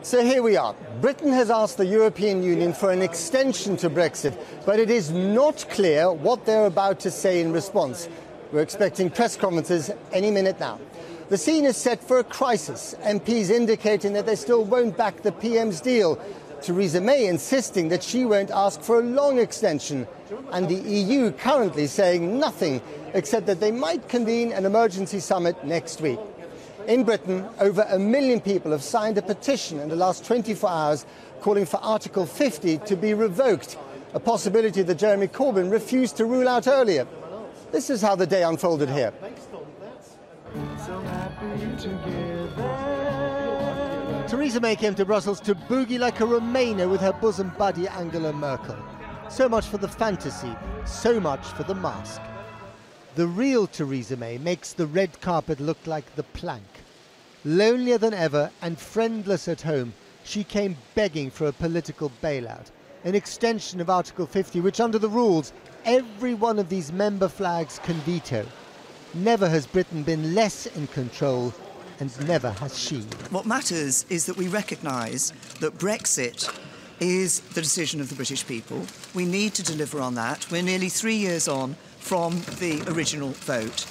So here we are. Britain has asked the European Union for an extension to Brexit, but it is not clear what they're about to say in response. We're expecting press conferences any minute now. The scene is set for a crisis, MPs indicating that they still won't back the PM's deal, Theresa May insisting that she won't ask for a long extension, and the EU currently saying nothing except that they might convene an emergency summit next week. In Britain, over 1 million people have signed a petition in the last 24 hours calling for Article 50 to be revoked, a possibility that Jeremy Corbyn refused to rule out earlier. This is how the day unfolded here. Theresa May came to Brussels to boogie like a Remainer with her bosom buddy Angela Merkel. So much for the fantasy, so much for the mask. The real Theresa May makes the red carpet look like the plank. Lonelier than ever and friendless at home, she came begging for a political bailout, an extension of Article 50, which under the rules, every one of these member flags can veto. Never has Britain been less in control, and never has she. What matters is that we recognise that Brexit is the decision of the British people. We need to deliver on that. We're nearly 3 years on from the original vote.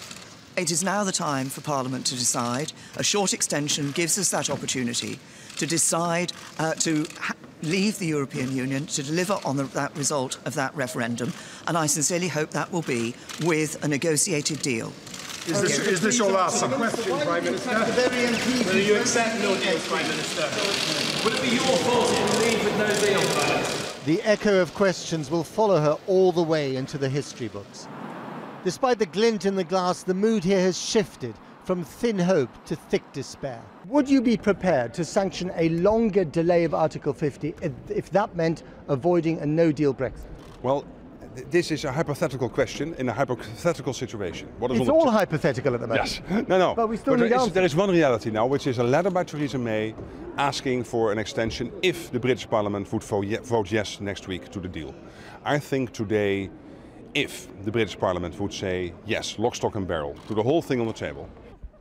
It is now the time for Parliament to decide. A short extension gives us that opportunity to decide to leave the European Union, to deliver on that result of that referendum, and I sincerely hope that will be with a negotiated deal. Is this your last question, Prime Minister? Will you accept no deal, Prime Minister? Would it be your fault if you leave with no deal, Prime Minister? The echo of questions will follow her all the way into the history books. Despite the glint in the glass, the mood here has shifted from thin hope to thick despair. Would you be prepared to sanction a longer delay of Article 50 if that meant avoiding a no-deal Brexit? Well, this is a hypothetical question in a hypothetical situation. It's all hypothetical at the moment. Yes. No. But we still need answers. There is one reality now, which is a letter by Theresa May asking for an extension if the British Parliament would vote yes next week to the deal. I think today, if the British Parliament would say yes, lock, stock and barrel, to the whole thing on the table.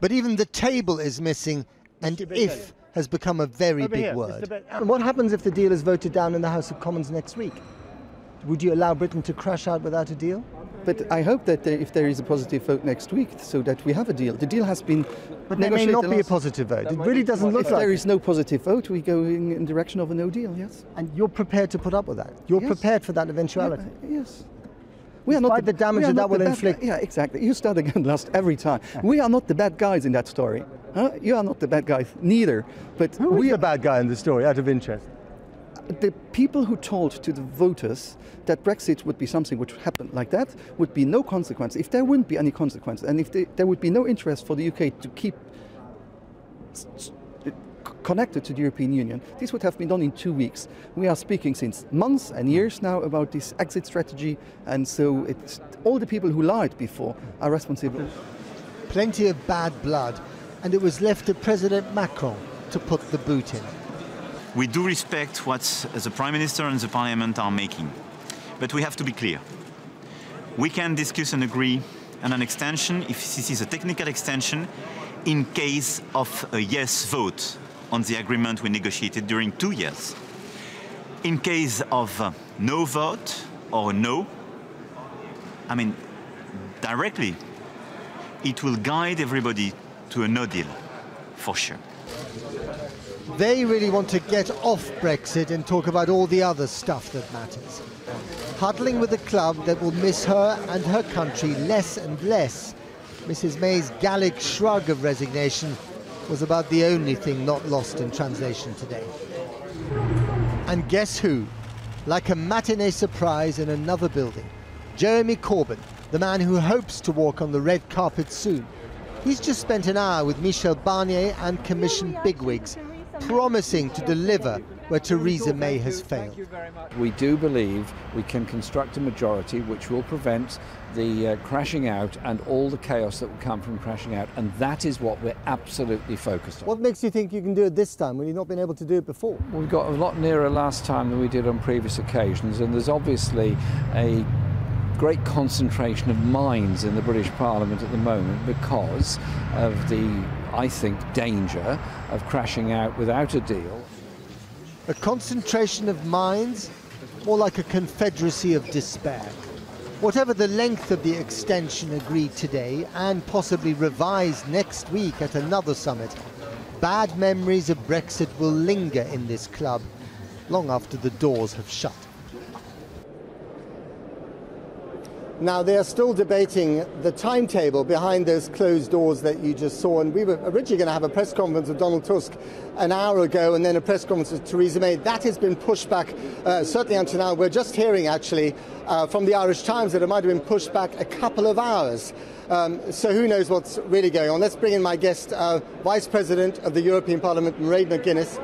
But even the table is missing, and if has become a very big word. And what happens if the deal is voted down in the House of Commons next week? Would you allow Britain to crash out without a deal? But I hope that if there is a positive vote next week, so that we have a deal. The deal has been But there may not be a positive vote. It really doesn't look like If there is no positive vote, we go in the direction of a no deal, yes. And you're prepared to put up with that? You're prepared for that eventuality? Yes. We are not the damage that will inflict. Yeah, exactly. You start again last every time. We are not the bad guys in that story. Huh? You are not the bad guys, neither. But who is the bad guy in the story, out of interest? The people who told to the voters that Brexit would be something which would happen like that would be no consequence. If there wouldn't be any consequence, and if there would be no interest for the UK to keep connected to the European Union, this would have been done in 2 weeks. We are speaking since months and years now about this exit strategy, and so it's all the people who lied before are responsible. Plenty of bad blood, and it was left to President Macron to put the boot in. We do respect what the Prime Minister and the Parliament are making, but we have to be clear. We can discuss and agree on an extension, if this is a technical extension, in case of a yes vote on the agreement we negotiated during 2 years. In case of no vote or no, directly, it will guide everybody to a no deal, for sure. They really want to get off Brexit and talk about all the other stuff that matters. Huddling with a club that will miss her and her country less and less. Mrs May's Gallic shrug of resignation was about the only thing not lost in translation today. And guess who? Like a matinee surprise in another building, Jeremy Corbyn, the man who hopes to walk on the red carpet soon. He's just spent an hour with Michel Barnier and Commission bigwigs, promising to deliver where Theresa May has failed. We do believe we can construct a majority which will prevent the crashing out and all the chaos that will come from crashing out, and that is what we're absolutely focused on. What makes you think you can do it this time when you've not been able to do it before? Well, we got a lot nearer last time than we did on previous occasions, and there's obviously a great concentration of minds in the British Parliament at the moment because of the, I think, danger of crashing out without a deal. A concentration of minds, more like a confederacy of despair. Whatever the length of the extension agreed today and possibly revised next week at another summit, bad memories of Brexit will linger in this club long after the doors have shut. Now, they are still debating the timetable behind those closed doors that you just saw, and we were originally going to have a press conference with Donald Tusk an hour ago and then a press conference with Theresa May. That has been pushed back, certainly until now. We're just hearing, actually, from the Irish Times that it might have been pushed back a couple of hours. So who knows what's really going on. Let's bring in my guest, Vice President of the European Parliament, Mairead McGuinness.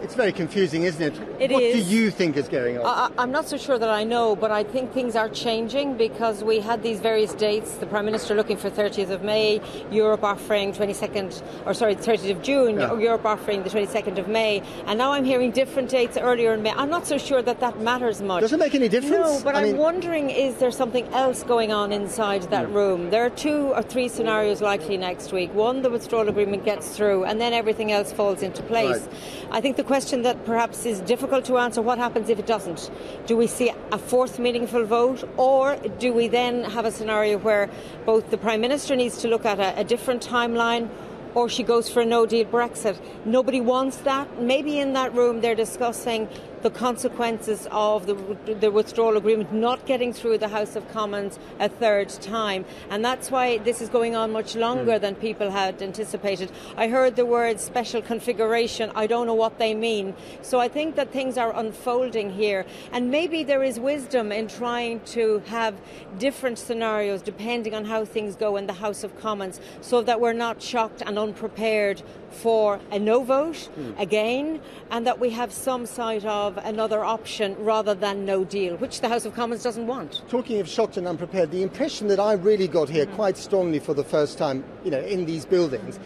It's very confusing, isn't it? It is. What do you think is going on? I'm not so sure that I know, but I think things are changing because we had these various dates. The Prime Minister looking for 30th of May, Europe offering 30th of June, yeah. Europe offering the 22nd of May. And now I'm hearing different dates earlier in May. I'm not so sure that that matters much. Does it make any difference? No, but I'm wondering, is there something else going on inside that room? There are 2 or 3 scenarios likely next week. One, the withdrawal agreement gets through, and then everything else falls into place. Right. I think the question that perhaps is difficult to answer, what happens if it doesn't? Do we see a 4th meaningful vote, or do we then have a scenario where both the Prime Minister needs to look at a different timeline, or she goes for a no-deal Brexit? Nobody wants that. Maybe in that room they're discussing the consequences of the withdrawal agreement not getting through the House of Commons a 3rd time. And that's why this is going on much longer than people had anticipated. I heard the word special configuration. I don't know what they mean. So I think that things are unfolding here. And maybe there is wisdom in trying to have different scenarios depending on how things go in the House of Commons, so that we're not shocked and unprepared for a no vote again, and that we have some sight of another option rather than no deal, which the House of Commons doesn't want. Talking of shocked and unprepared, the impression that I really got here quite strongly for the first time, in these buildings,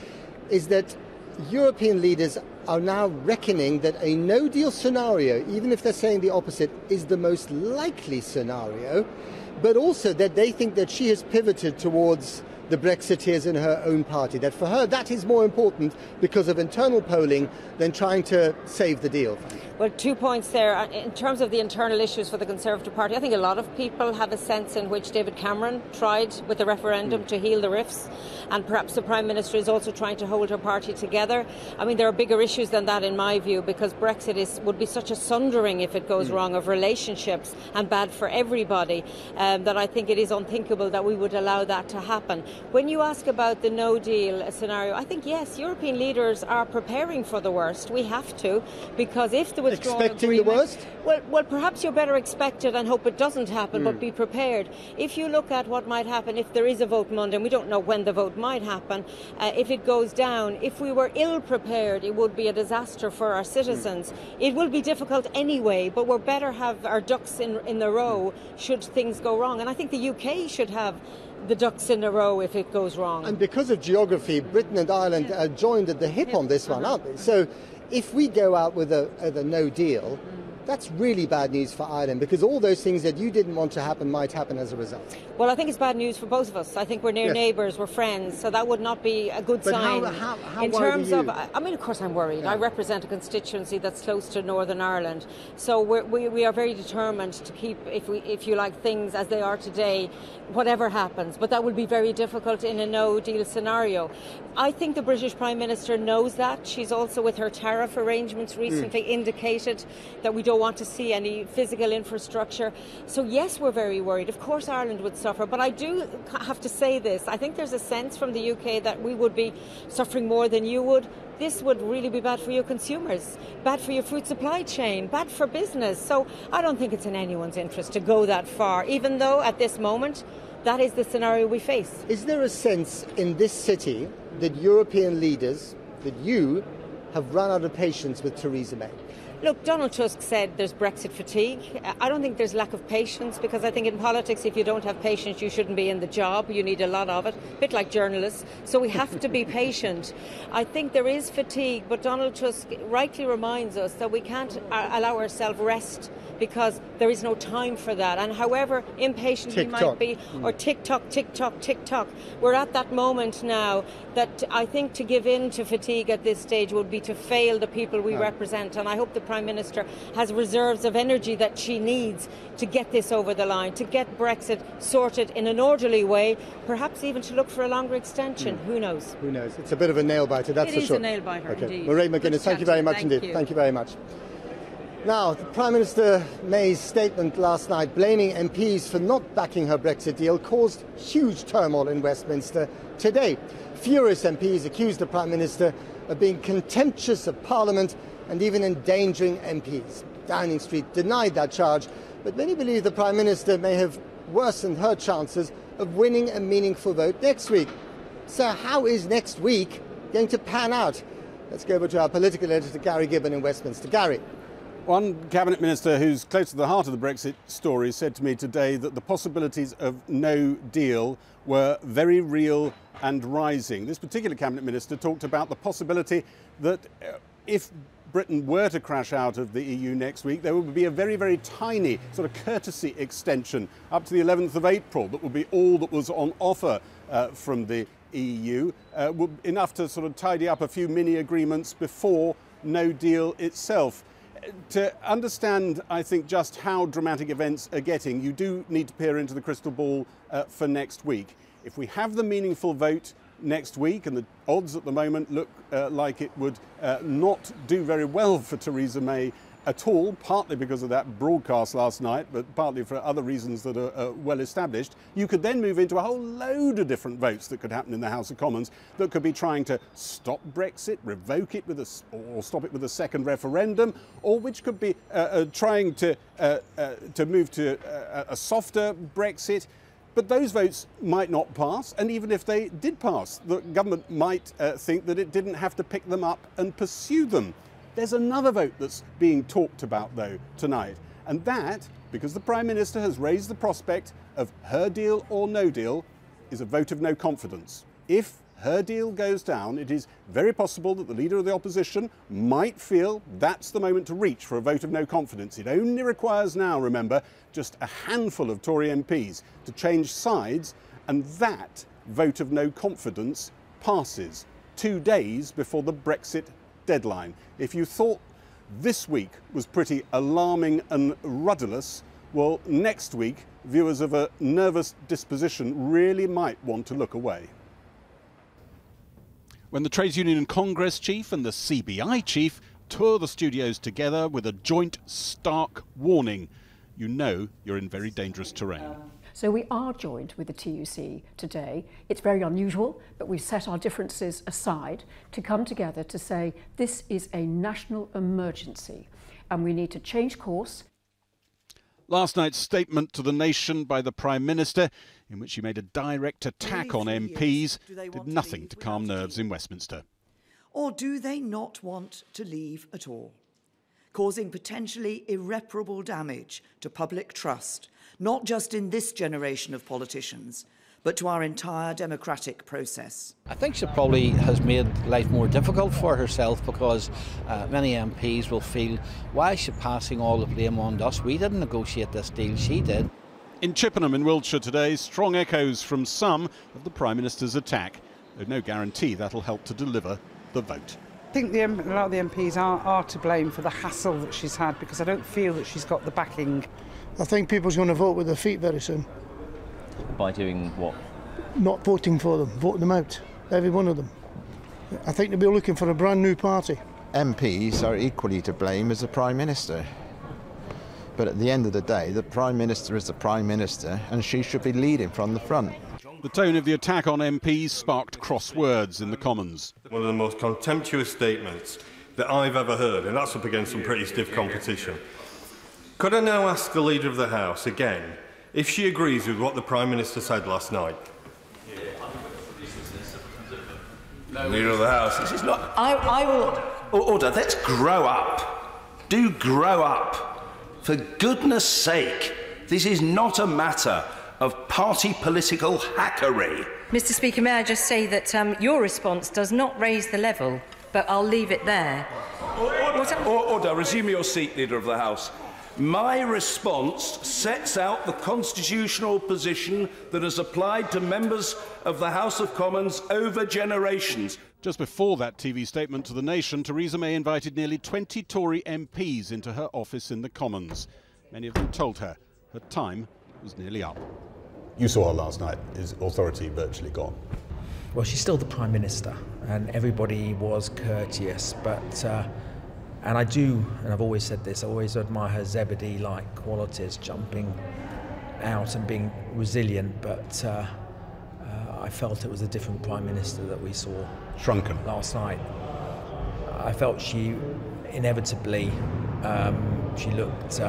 is that European leaders are now reckoning that a no-deal scenario, even if they're saying the opposite, is the most likely scenario, but also that they think that she has pivoted towards the Brexiteers in her own party, that for her that is more important because of internal polling than trying to save the deal. Well, 2 points there. In terms of the internal issues for the Conservative Party, I think a lot of people have a sense in which David Cameron tried with the referendum to heal the rifts, and perhaps the Prime Minister is also trying to hold her party together. I mean, there are bigger issues than that in my view, because Brexit would be such a sundering if it goes wrong of relationships and bad for everybody, that I think it is unthinkable that we would allow that to happen. When you ask about the no-deal scenario, I think, yes, European leaders are preparing for the worst. We have to, because if the withdrawal expecting agreement, the worst? Well, perhaps you're better expect it and hope it doesn't happen, but be prepared. If you look at what might happen if there is a vote Monday, and we don't know when the vote might happen, if it goes down, if we were ill-prepared, it would be a disaster for our citizens. It will be difficult anyway, but we're better have our ducks in the row should things go wrong. And I think the UK should have the ducks in a row if it goes wrong. And because of geography, Britain and Ireland are joined at the hip on this one, aren't they? So if we go out with a no deal, that's really bad news for Ireland, because all those things that you didn't want to happen might happen as a result. Well, I think it's bad news for both of us. I think we're near neighbours, we're friends, so that would not be a good sign. How in terms worried are you? of, I mean, of course I'm worried. I represent a constituency that's close to Northern Ireland, so we are very determined to keep, if you like, things as they are today, whatever happens. But that would be very difficult in a no-deal scenario. I think the British Prime Minister knows that. She's also, with her tariff arrangements recently, indicated that we don't want to see any physical infrastructure. So yes, we're very worried. Of course Ireland would suffer, but I do have to say this. I think there's a sense from the UK that we would be suffering more than you would. This would really be bad for your consumers, bad for your food supply chain, bad for business. So I don't think it's in anyone's interest to go that far, even though at this moment that is the scenario we face. Is there a sense in this city that European leaders, that you, have run out of patience with Theresa May? Look, Donald Tusk said there's Brexit fatigue. I don't think there's lack of patience, because I think in politics, if you don't have patience, you shouldn't be in the job. You need a lot of it, a bit like journalists. So we have to be patient. I think there is fatigue, but Donald Tusk rightly reminds us that we can't allow ourselves rest, because there is no time for that. And however impatient we might be, or tick-tock, tick-tock, tick-tock, we're at that moment now that I think to give in to fatigue at this stage would be to fail the people we represent. And I hope the Prime Minister has reserves of energy that she needs to get this over the line, to get Brexit sorted in an orderly way, perhaps even to look for a longer extension. Who knows? Who knows? It's a bit of a nail-biter, that's for sure. It is a nail-biter, indeed. Mairead McGuinness, thank you very much indeed. Thank you very much. Now, the Prime Minister May's statement last night blaming MPs for not backing her Brexit deal caused huge turmoil in Westminster today. Furious MPs accused the Prime Minister of being contemptuous of Parliament and even endangering MPs. Downing Street denied that charge, but many believe the Prime Minister may have worsened her chances of winning a meaningful vote next week. So how is next week going to pan out? Let's go over to our political editor, Gary Gibbon in Westminster. Gary. One Cabinet Minister who's close to the heart of the Brexit story said to me today that the possibilities of no deal were very real and rising. This particular Cabinet Minister talked about the possibility that if Britain were to crash out of the EU next week, there would be a very, very tiny sort of courtesy extension up to the 11th of April that would be all that was on offer from the EU, enough to sort of tidy up a few mini agreements before no deal itself. To understand, I think, just how dramatic events are getting, you do need to peer into the crystal ball for next week. If we have the meaningful vote next week, and the odds at the moment look like it would not do very well for Theresa May at all, partly because of that broadcast last night, but partly for other reasons that are well established, you could then move into a whole load of different votes that could happen in the House of Commons that could be trying to stop Brexit, revoke it or stop it with a second referendum, or which could be trying to move to a softer Brexit. But those votes might not pass, and even if they did pass, the government might think that it didn't have to pick them up and pursue them. There's another vote that's being talked about, though, tonight, and that, because the Prime Minister has raised the prospect of her deal or no deal, is a vote of no confidence. If her deal goes down, it is very possible that the Leader of the Opposition might feel that's the moment to reach for a vote of no confidence. It only requires now, remember, just a handful of Tory MPs to change sides, and that vote of no confidence passes 2 days before the Brexit deadline. If you thought this week was pretty alarming and rudderless, well, next week, viewers of a nervous disposition really might want to look away. When the Trades Union and Congress chief and the CBI chief tour the studios together with a joint stark warning, you know you're in very dangerous terrain. So we are joined with the TUC today. It's very unusual, but we've set our differences aside to come together to say this is a national emergency and we need to change course. Last night's statement to the nation by the Prime Minister, in which she made a direct attack on MPs, did nothing to calm nerves in Westminster. Or do they not want to leave at all, causing potentially irreparable damage to public trust, not just in this generation of politicians, but to our entire democratic process? I think she probably has made life more difficult for herself, because many MPs will feel, why is she passing all the blame on us? We didn't negotiate this deal, she did. In Chippenham in Wiltshire today, strong echoes from some of the Prime Minister's attack. There's no guarantee that'll help to deliver the vote. I think a lot of the MPs are to blame for the hassle that she's had, because I don't feel that she's got the backing. I think people's going to vote with their feet very soon. By doing what? Not voting for them, voting them out, every one of them. I think they'll be looking for a brand new party. MPs are equally to blame as the Prime Minister. But at the end of the day, the Prime Minister is the Prime Minister, and she should be leading from the front. The tone of the attack on MPs sparked cross words in the Commons. One of the most contemptuous statements that I've ever heard, and that's up against some pretty stiff competition. Could I now ask the Leader of the House again if she agrees with what the Prime Minister said last night? No. Leader of the House, this is not... I will... Order, let's grow up. Do grow up. For goodness sake, this is not a matter of party political hackery. Mr. Speaker, may I just say that your response does not raise the level, but I'll leave it there. Order. Resume your seat, Leader of the House. My response sets out the constitutional position that has applied to members of the House of Commons over generations. Just before that TV statement to the nation, Theresa May invited nearly 20 Tory MPs into her office in the Commons. Many of them told her her time was nearly up. You saw her last night. Is authority virtually gone? Well, she's still the Prime Minister, and everybody was courteous, but and I do, and I've always said this, I always admire her Zebedee-like qualities, jumping out and being resilient, but I felt it was a different Prime Minister that we saw shrunken last night. I felt she inevitably, she looked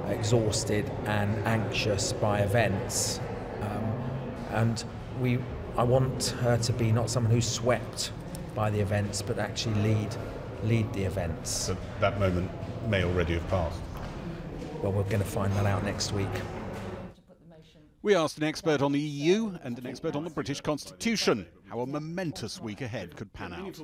exhausted and anxious by events, and I want her to be not someone who's swept by the events, but actually lead the events. So that moment may already have passed. Well, we're going to find that out next week. We asked an expert on the EU and an expert on the British Constitution how a momentous week ahead could pan out.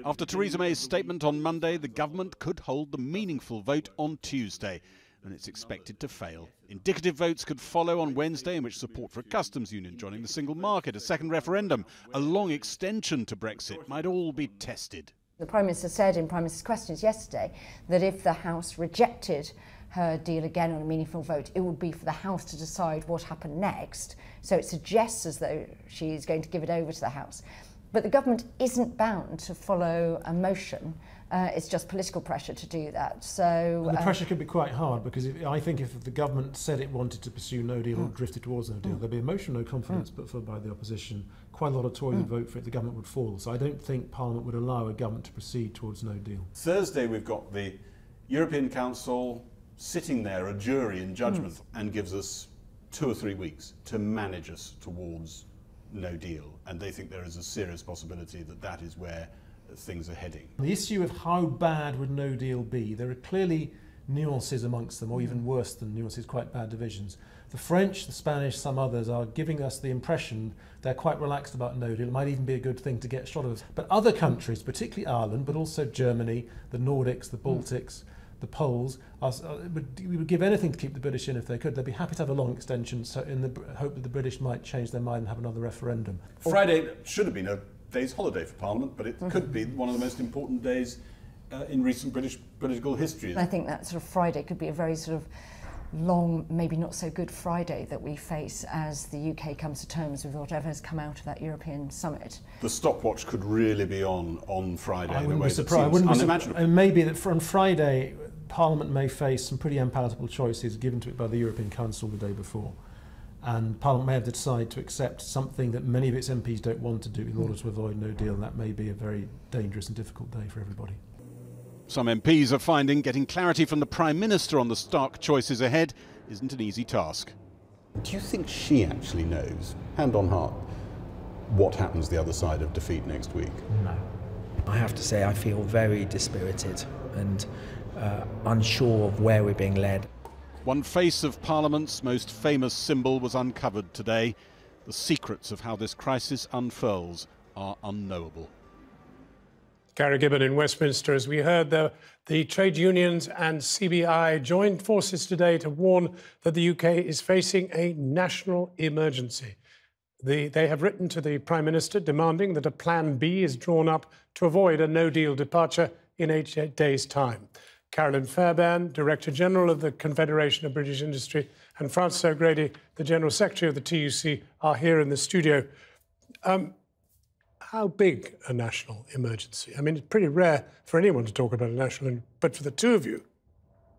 After Theresa May's statement on Monday, the government could hold the meaningful vote on Tuesday, and it's expected to fail. Indicative votes could follow on Wednesday, in which support for a customs union, joining the single market, a second referendum, a long extension to Brexit might all be tested. The Prime Minister said in Prime Minister's questions yesterday that if the House rejected her deal again on a meaningful vote, it would be for the House to decide what happened next. So it suggests as though she's going to give it over to the House. But the government isn't bound to follow a motion. It's just political pressure to do that. So and the pressure could be quite hard, because I think if the government said it wanted to pursue no deal or drifted towards no deal, there'd be a motion no confidence put forward by the opposition. Quite a lot of Tories would vote for it, the government would fall. So I don't think Parliament would allow a government to proceed towards no deal. Thursday we've got the European Council sitting there, a jury in judgment, and gives us 2 or 3 weeks to manage us towards no deal. And they think there is a serious possibility that that is where things are heading. The issue of how bad would no deal be, there are clearly nuances amongst them, or even worse than nuances, quite bad divisions. The French, the Spanish, some others are giving us the impression they're quite relaxed about no deal. It might even be a good thing to get shot of us. But other countries, particularly Ireland, but also Germany, the Nordics, the Baltics, the Poles, would give anything to keep the British in if they could. They'd be happy to have a long extension, so in the hope that the British might change their mind and have another referendum. Friday should have been a day's holiday for Parliament, but it could be one of the most important days in recent British political history. I think that sort of Friday could be a very sort of long, maybe not so good Friday that we face as the UK comes to terms with whatever has come out of that European summit. The stopwatch could really be on Friday in a way that I wouldn't be unimaginable. And maybe that on Friday, Parliament may face some pretty unpalatable choices given to it by the European Council the day before. And Parliament may have to decide to accept something that many of its MPs don't want to do in order to avoid no deal, and that may be a very dangerous and difficult day for everybody. Some MPs are finding getting clarity from the Prime Minister on the stark choices ahead isn't an easy task. Do you think she actually knows, hand on heart, what happens the other side of defeat next week? No. I have to say I feel very dispirited and unsure of where we're being led. One face of Parliament's most famous symbol was uncovered today. The secrets of how this crisis unfurls are unknowable. Gary Gibbon in Westminster. As we heard, the trade unions and CBI joined forces today to warn that the UK is facing a national emergency. They have written to the Prime Minister demanding that a Plan B is drawn up to avoid a no-deal departure in 8 days' time. Carolyn Fairbairn, Director General of the Confederation of British Industry, and Francis O'Grady, the General Secretary of the TUC, are here in the studio. How big a national emergency? I mean, it's pretty rare for anyone to talk about a national, but for the two of you.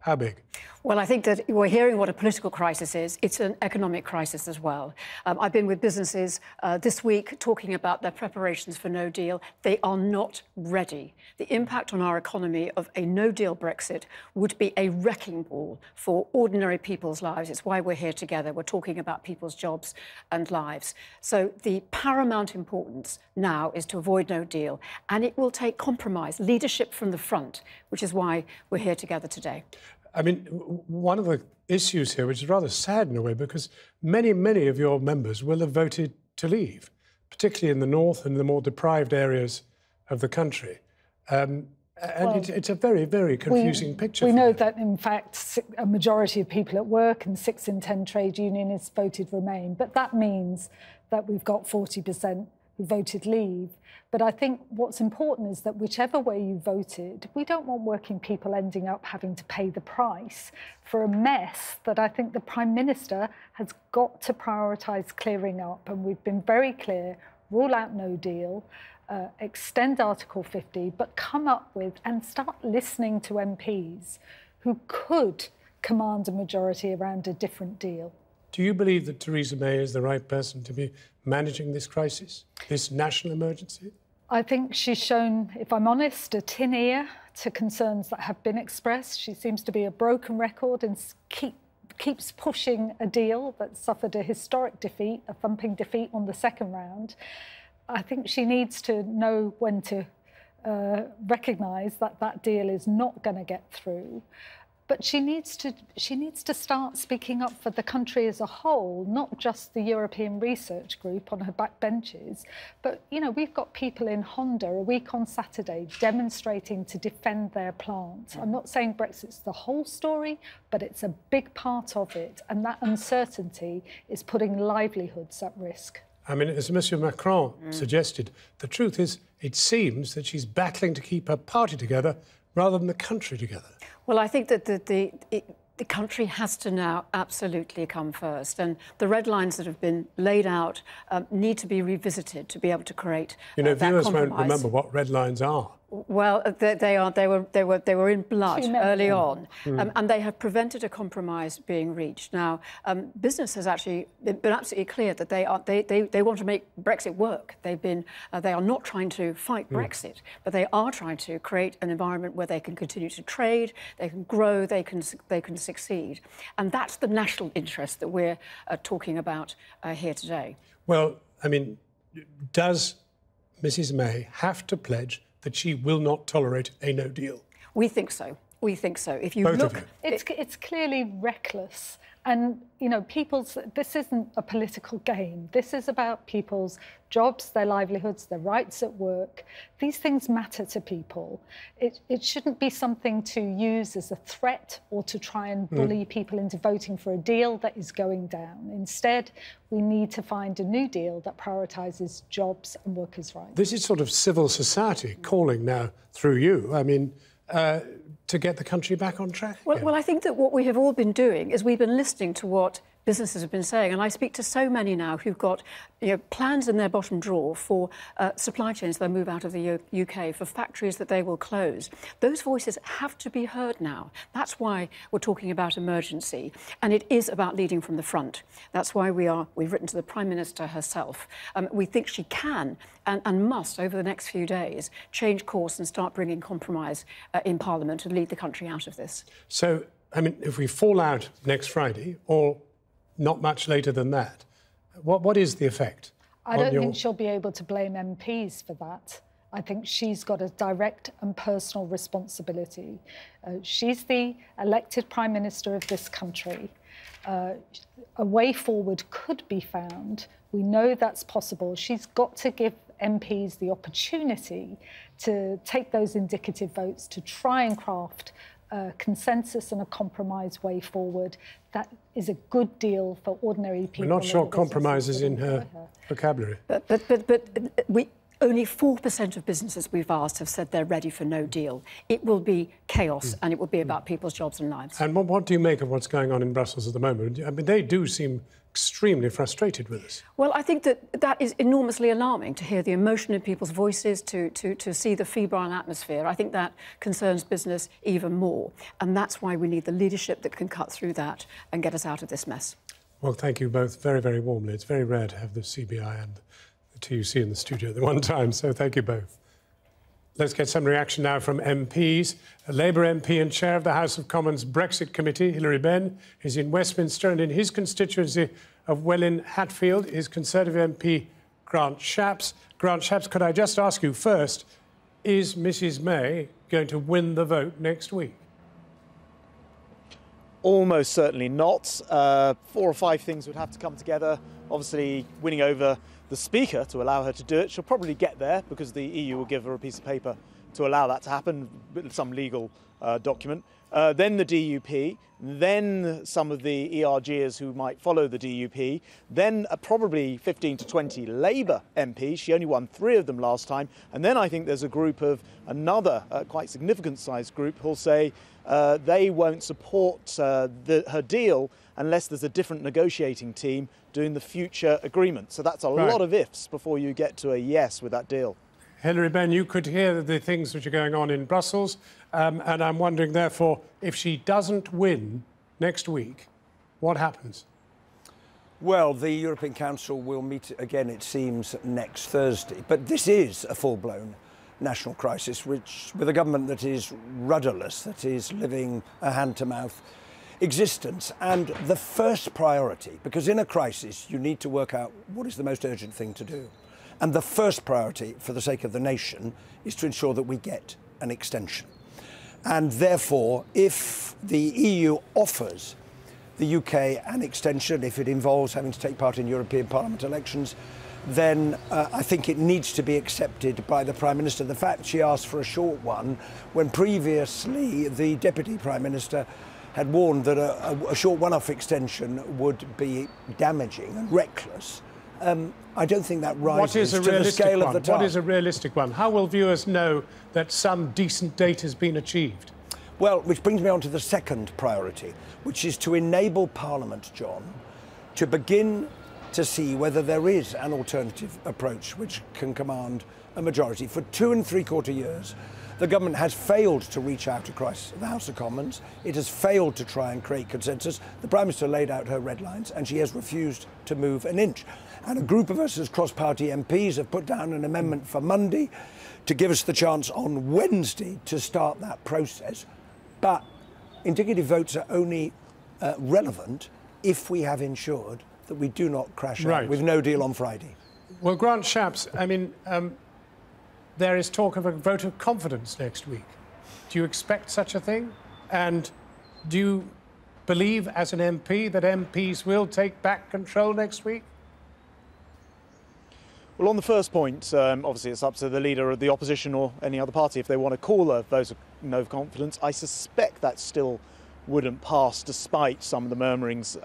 How big? Well, I think that we're hearing what a political crisis is. It's an economic crisis as well. I've been with businesses this week talking about their preparations for no deal. They are not ready. The impact on our economy of a no-deal Brexit would be a wrecking ball for ordinary people's lives. It's why we're here together. We're talking about people's jobs and lives. So the paramount importance now is to avoid no deal. And it will take compromise, leadership from the front, which is why we're here together today. I mean, one of the issues here, which is rather sad in a way, because many, many of your members will have voted to leave, particularly in the north and the more deprived areas of the country. It's a very, very confusing picture. We know that, in fact, a majority of people at work and 6 in 10 trade unionists voted Remain. But that means that we've got 40% who voted Leave. But I think what's important is that whichever way you voted, we don't want working people ending up having to pay the price for a mess that I think the Prime Minister has got to prioritise clearing up. And we've been very clear, rule out no deal, extend Article 50, but come up with and start listening to MPs who could command a majority around a different deal. Do you believe that Theresa May is the right person to be managing this crisis, this national emergency? I think she's shown, if I'm honest, a tin ear to concerns that have been expressed. She seems to be a broken record and keeps pushing a deal that suffered a historic defeat, a thumping defeat on the second round. I think she needs to know when to recognise that that deal is not going to get through. But she needs to start speaking up for the country as a whole, not just the European Research Group on her back benches. But, you know, we've got people in Honda a week on Saturday demonstrating to defend their plant. I'm not saying Brexit's the whole story, but it's a big part of it. And that uncertainty is putting livelihoods at risk. I mean, as Monsieur Macron suggested, the truth is it seems that she's battling to keep her party together rather than the country together. Well, I think that the country has to now absolutely come first. And the red lines that have been laid out need to be revisited to be able to create that compromise. Viewers won't remember what red lines are. Well, they were in blood early on, and they have prevented a compromise being reached. Now, business has actually been absolutely clear that they want to make Brexit work. They are not trying to fight Brexit, but they are trying to create an environment where they can continue to trade, they can grow, they can succeed, and that's the national interest that we're talking about here today. Well, I mean, does Mrs May have to pledge that she will not tolerate a no deal? We think so. We think so. If you Both look, of you. It's clearly reckless. And, you know, this isn't a political game. This is about people's jobs, their livelihoods, their rights at work. These things matter to people. It shouldn't be something to use as a threat or to try and bully people into voting for a deal that is going down. Instead, we need to find a new deal that prioritises jobs and workers' rights. This is sort of civil society calling now through you. I mean, to get the country back on track? Well, I think that what we have all been doing is we've been listening to what businesses have been saying, and I speak to so many now who've got plans in their bottom drawer for supply chains that move out of the UK, for factories that they will close. Those voices have to be heard now. That's why we're talking about emergency, and it is about leading from the front. That's why we've written to the Prime Minister herself. We think she can and must, over the next few days, change course and start bringing compromise in Parliament and lead the country out of this. So, I mean, if we fall out next Friday, or not much later than that, what is the effect? I don't think she'll be able to blame MPs for that. I think she's got a direct and personal responsibility. She's the elected Prime Minister of this country. A way forward could be found. We know that's possible. She's got to give MPs the opportunity to take those indicative votes, to try and craft a consensus and a compromise way forward that is a good deal for ordinary people. We're not sure compromise is in her vocabulary. But Only 4% of businesses we've asked have said they're ready for no deal. It will be chaos and it will be about people's jobs and lives. And what do you make of what's going on in Brussels at the moment? I mean, they do seem extremely frustrated with this. Well, I think that is enormously alarming, to hear the emotion in people's voices, to see the febrile atmosphere. I think that concerns business even more. And that's why we need the leadership that can cut through that and get us out of this mess. Well, thank you both very, very warmly. It's very rare to have the CBI and the TUC in the studio at the one time, so thank you both. Let's get some reaction now from MPs. A Labour MP and chair of the House of Commons Brexit Committee, Hilary Benn, is in Westminster, and in his constituency of Welwyn-Hatfield is Conservative MP Grant Shapps. Grant Shapps, could I just ask you first, is Mrs May going to win the vote next week? Almost certainly not. 4 or 5 things would have to come together. Obviously, winning over the Speaker to allow her to do it. She'll probably get there because the EU will give her a piece of paper to allow that to happen, some legal document. Then the DUP, then some of the ERGers who might follow the DUP, then probably 15 to 20 Labour MPs. She only won 3 of them last time. And then I think there's a group of another quite significant sized group who'll say they won't support her deal unless there's a different negotiating team doing the future agreement. So that's a lot of ifs before you get to a yes with that deal. Hilary Benn, you could hear the things which are going on in Brussels, and I'm wondering, therefore, if she doesn't win next week, what happens? Well, the European Council will meet again, it seems, next Thursday. But this is a full-blown national crisis, which, with a government that is rudderless, that is living a hand-to-mouth existence. And the first priority, because in a crisis you need to work out what is the most urgent thing to do. And the first priority, for the sake of the nation, is to ensure that we get an extension. And therefore, if the EU offers the UK an extension, if it involves having to take part in European Parliament elections, then I think it needs to be accepted by the Prime Minister. The fact she asked for a short one, when previously the Deputy Prime Minister had warned that a short one-off extension would be damaging and reckless. I don't think that rises to the scale of the task. What is a realistic one? How will viewers know that some decent date has been achieved? Well, which brings me on to the second priority, which is to enable Parliament, John, to begin to see whether there is an alternative approach which can command a majority. For 2 3/4 years, the government has failed to reach out across the House of Commons. It has failed to try and create consensus. The Prime Minister laid out her red lines and she has refused to move an inch. And a group of us as cross-party MPs have put down an amendment for Monday to give us the chance on Wednesday to start that process. But indicative votes are only relevant if we have ensured that we do not crash out with no deal on Friday. Well, Grant Shapps, I mean, there is talk of a vote of confidence next week. Do you expect such a thing? And do you believe, as an MP, that MPs will take back control next week? Well, on the first point, obviously it's up to the leader of the opposition or any other party if they want to call a vote of no confidence. I suspect that still wouldn't pass, despite some of the murmurings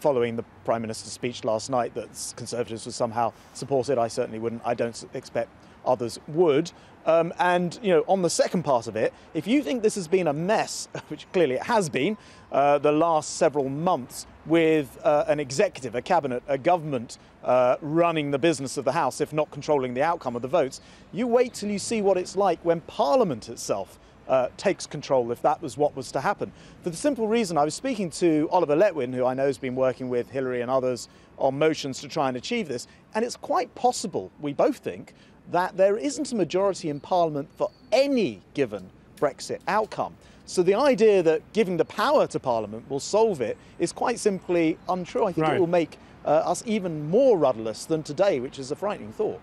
following the Prime Minister's speech last night that Conservatives would somehow support it. I certainly wouldn't. I don't expect others would. And, you know, on the second part of it, if you think this has been a mess, which clearly it has been, the last several months with an executive, a cabinet, a government running the business of the House, if not controlling the outcome of the votes, you wait till you see what it's like when Parliament itself takes control, if that was what was to happen. For the simple reason, I was speaking to Oliver Letwin, who I know has been working with Hilary and others on motions to try and achieve this, and it's quite possible, we both think, that there isn't a majority in Parliament for any given Brexit outcome. So the idea that giving the power to Parliament will solve it is quite simply untrue. I think it will make us even more rudderless than today, which is a frightening thought.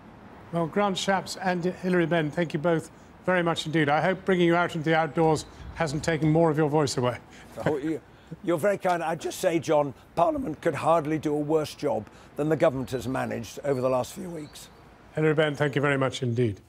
Well, Grant Shapps and Hilary Benn, thank you both very much indeed. I hope bringing you out into the outdoors hasn't taken more of your voice away. Oh, you're very kind. I'd just say, John, Parliament could hardly do a worse job than the government has managed over the last few weeks. Hilary Benn, thank you very much indeed.